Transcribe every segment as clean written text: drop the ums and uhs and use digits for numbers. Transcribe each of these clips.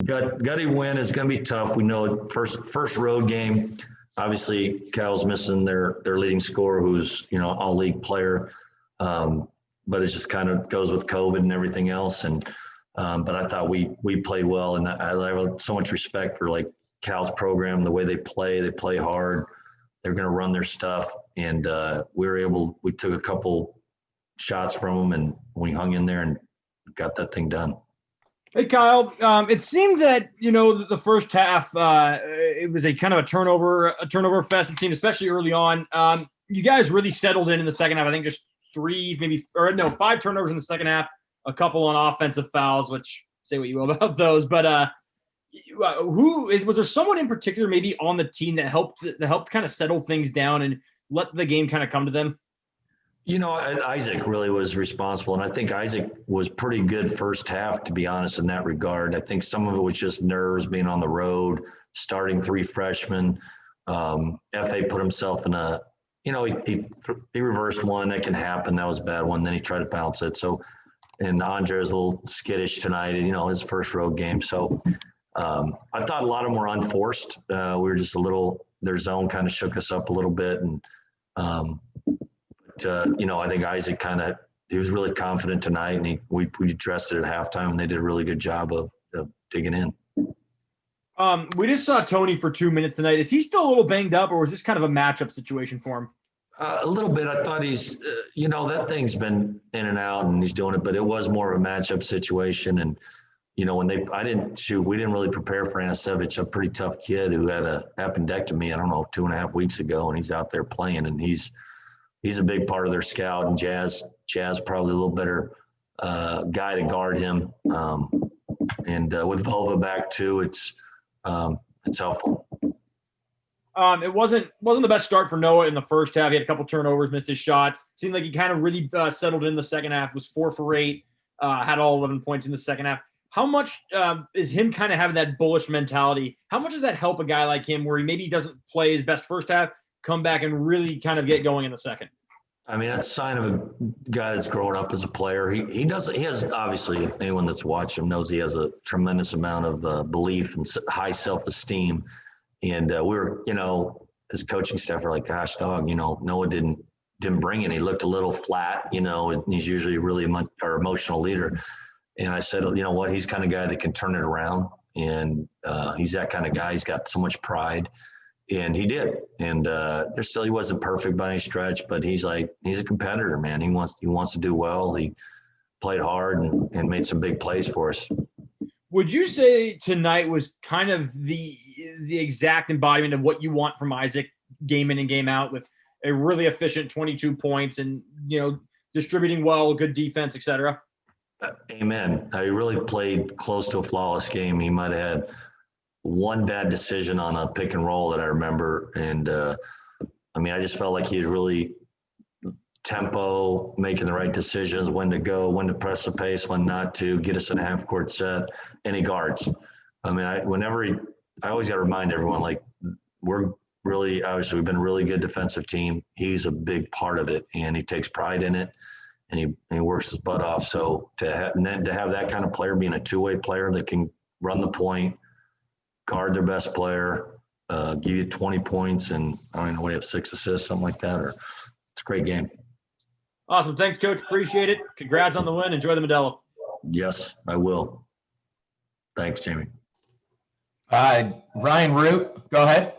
Gutty win is going to be tough. We know first road game. Obviously, Cal's missing their leading scorer, who's all league player, but it just kind of goes with COVID and everything else. And but I thought we played well, and I have so much respect for like Cal's program, the way they play hard. They're going to run their stuff, and we took a couple shots from them, and we hung in there and got that thing done. Hey, Kyle, it seemed that, the first half, it was a kind of a turnover fest, it seemed, especially early on. You guys really settled in the second half. I think just 5 turnovers in the second half, a couple on offensive fouls, which say what you will about those. But was there someone in particular maybe on the team that helped kind of settle things down and let the game kind of come to them? Isaac really was responsible, and I think Isaac was pretty good first half, to be honest, in that regard. I think some of it was just nerves, being on the road, starting 3 freshmen. FA put himself in a, he reversed one. That can happen. That was a bad one. Then he tried to bounce it. So, and Andre was a little skittish tonight, his first road game. So I thought a lot of them were unforced. We were just their zone kind of shook us up a little bit, and I think Isaac he was really confident tonight, and we addressed it at halftime, and they did a really good job of digging in. We just saw Tony for 2 minutes tonight. Is he still a little banged up, or was this kind of a matchup situation for him? A little bit. I thought he's, that thing's been in and out, and he's doing it, but it was more of a matchup situation. And, we didn't really prepare for Anasevich, a pretty tough kid who had a appendectomy, 2.5 weeks ago, and he's out there playing, and he's a big part of their scout, and Jazz probably a little better guy to guard him. And with Volva back too, it's helpful. It wasn't the best start for Noah in the first half. He had a couple turnovers, missed his shots. Seemed like he kind of really settled in the second half. Was 4 for 8, had all 11 points in the second half. How much is him kind of having that bullish mentality? How much does that help a guy like him, where he maybe doesn't play his best first half, come back and really kind of get going in the second? I mean, that's a sign of a guy that's growing up as a player. He has, obviously, anyone that's watched him knows he has a tremendous amount of belief and high self-esteem. And we were, as coaching staff, we're like, gosh, dog, Noah didn't bring it. He looked a little flat, and he's usually really our emotional leader. And I said, you know what, he's the kind of guy that can turn it around. And he's that kind of guy. He's got so much pride. And he did. And he wasn't perfect by any stretch, but he's a competitor, man. He wants to do well. He played hard and made some big plays for us. Would you say tonight was kind of the exact embodiment of what you want from Isaac game in and game out, with a really efficient 22 points and, distributing well, good defense, et cetera? Amen. He really played close to a flawless game. He might have had one bad decision on a pick and roll that I remember. And I just felt like he was really tempo, making the right decisions, when to go, when to press the pace, when not to, get us in a half court set, and he guards. I always got to remind everyone, like, we've been a really good defensive team. He's a big part of it, and he takes pride in it, and he works his butt off. So to have that kind of player, being a two-way player that can run the point, guard their best player, give you 20 points, and I don't know what, you have 6 assists, something like that. It's a great game. Awesome. Thanks, Coach. Appreciate it. Congrats on the win. Enjoy the Modelo. Yes, I will. Thanks, Jamie. Ryan Root, go ahead.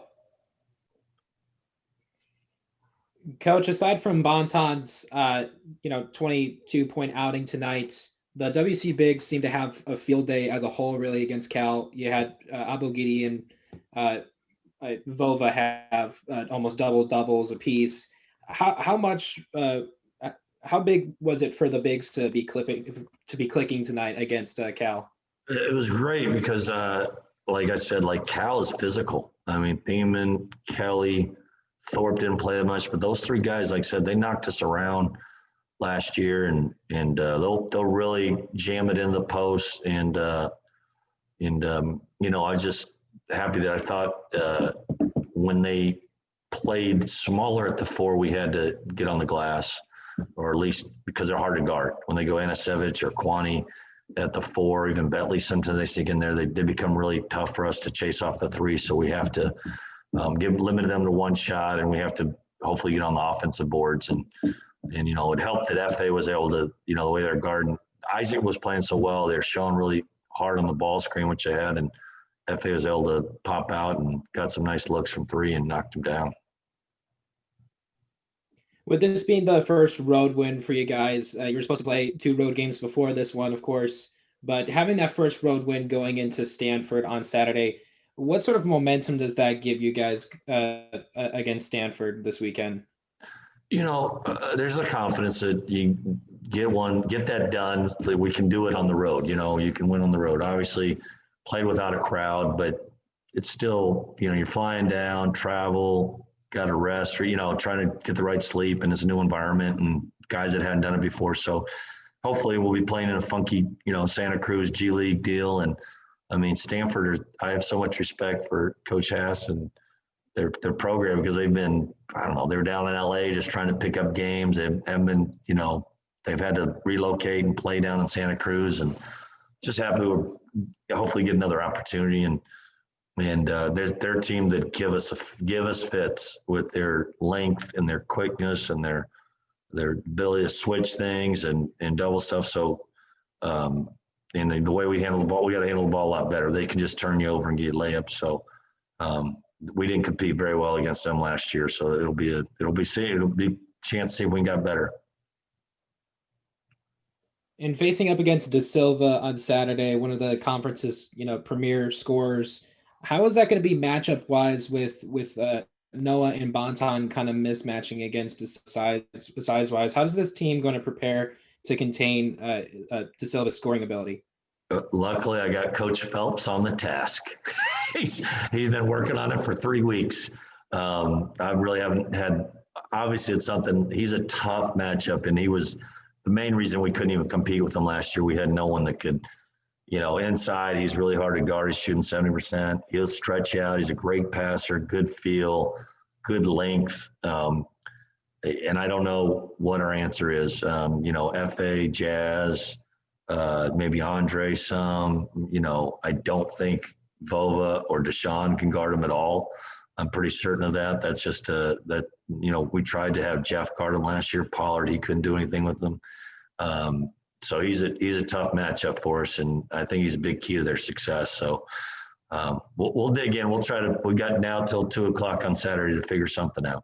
Coach, aside from Bonton's 22-point outing tonight, the WSU Bigs seem to have a field day as a whole, really, against Cal. You had Abogidi and Vova have almost doubles apiece. How big was it for the Bigs to be clicking tonight against Cal? It was great because, like I said, Cal is physical. Thiemann, Kelly, Thorpe didn't play that much, but those 3 guys, like I said, they knocked us around last year, and they'll really jam it in the post. And I was just happy that I thought when they played smaller at the 4, we had to get on the glass, or at least because they're hard to guard. When they go Anasevich or Kwani, at the 4, even Bentley, sometimes they sneak in there. They become really tough for us to chase off the 3. So we have to limit them to 1 shot, and we have to hopefully get on the offensive boards. And it helped that FA was able to, the way they're guarding. Isaac was playing so well. They're showing really hard on the ball screen, which they had, and FA was able to pop out and got some nice looks from 3 and knocked him down. With this being the first road win for you guys, you were supposed to play 2 road games before this one, of course, but having that first road win going into Stanford on Saturday, what sort of momentum does that give you guys against Stanford this weekend? There's a confidence that you get that done, that we can do it on the road. You can win on the road. Obviously, played without a crowd, but it's still, you're flying down, travel, got to rest, or, trying to get the right sleep, and it's a new environment and guys that hadn't done it before. So hopefully we'll be playing in a funky, Santa Cruz G League deal. And I mean, Stanford, I have so much respect for Coach Hass and their program, because they've been, I don't know, they were down in LA just trying to pick up games. They haven't been, they've had to relocate and play down in Santa Cruz, and just happy to hopefully get another opportunity. And their team that give us fits with their length and their quickness and their ability to switch things and double stuff. So, and the way we handle the ball, we got to handle the ball a lot better. They can just turn you over and get layups. So, we didn't compete very well against them last year. So it'll be a chance to see if we got better. And facing up against De Silva on Saturday, one of the conference's premier scorers, how is that going to be matchup wise with Noah and Bonton kind of mismatching against size wise? How is this team going to prepare to contain De Silva's scoring ability? Luckily, I got Coach Phelps on the task. he's been working on it for 3 weeks. I really haven't had. Obviously, it's something. He's a tough matchup, and he was the main reason we couldn't even compete with him last year. We had no one that could. Inside, he's really hard to guard. He's shooting 70%. He'll stretch out. He's a great passer, good feel, good length. And I don't know what our answer is. FA, Jazz, maybe Andre some. I don't think Vova or Deshaun can guard him at all. I'm pretty certain of that. That's just we tried to have Jeff guard him last year. Pollard, he couldn't do anything with them. So he's a tough matchup for us, and I think he's a big key to their success. So we'll dig in. We'll try to. We got now till 2:00 on Saturday to figure something out.